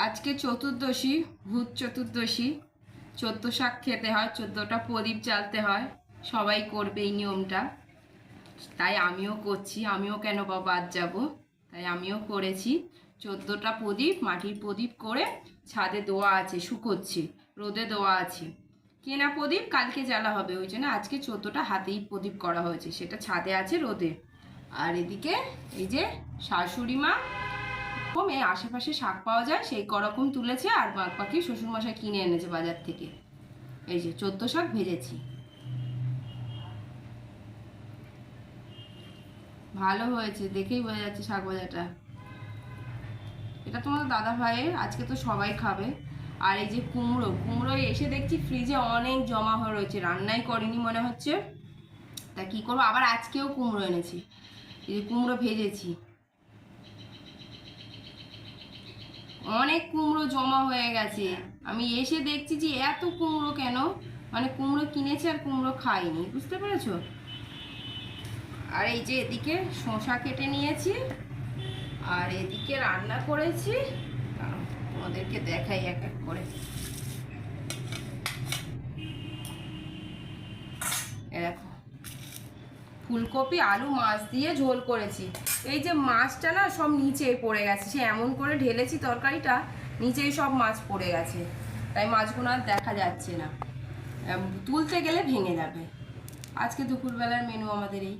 আজকে চতুর্দশী, ভূত চতুর্দশী। 14 শাক খেতে হয়, 14টা প্রদীপ জ্বালতে হয়। সবাই করবে এই নিয়মটা, তাই আমিও করছি। আমিও কেন বা বাদ যাব, তাই আমিও করেছি। 14টা প্রদীপ, মাটির প্রদীপ করে ছাদে দেওয়া আছে, শুকোচ্ছি, রোদে দেওয়া আছে। কেনা প্রদীপ কালকে জ্বালা হবে, ওই জন্য আজকে 14টা হাতেই প্রদীপ করা হয়েছে, সেটা ছাদে আছে রোদে। আর এদিকে এই যে শাশুড়ি মা এই আশেপাশে শাক পাওয়া যায় সেই করকম তুলেছে, আর বাদ বাকি শ্বশুরমশাই কিনে এনেছে বাজার থেকে। এই যে 14 শাক ভেজেছি, ভালো হয়েছে, দেখেই বোঝা যাচ্ছে শাক ভাজাটা। এটা তোমার দাদা ভাইয়ের, আজকে তো সবাই খাবে। আর এই যে কুমড়ো, কুমড়ো এসে দেখছি ফ্রিজে অনেক জমা হয়ে রয়েছে, রান্নাই করিনি মনে হচ্ছে। তা কি করবো, আবার আজকেও কুমড়ো এনেছি, এই যে কুমড়ো ভেজেছি। অনেক কুমড়ো জমা হয়ে গেছে, আমি এসে দেখছি যে এত কুমড়ো কেন, মানে কুমড়ো কিনেছি আর কুমড়ো খাইনি, বুঝতে পেরেছো। আর এই যে এদিকে শসা কেটে নিয়েছি, আর এদিকে রান্না করেছি, তোমাদেরকে দেখাই এক এক করে। দেখো, ফুলকপি আলু মাছ দিয়ে ঝোল করেছি। এই যে মাছটা না সব নিচে পড়ে গেছে, সে এমন করে ঢেলেছি তরকারিটা, নিচেই সব মাছ পড়ে গেছে, তাই মাছগুলো আর দেখা যাচ্ছে না, তুলতে গেলে ভেঙে যাবে। আজকে দুপুরবেলার মেনু আমাদের এই।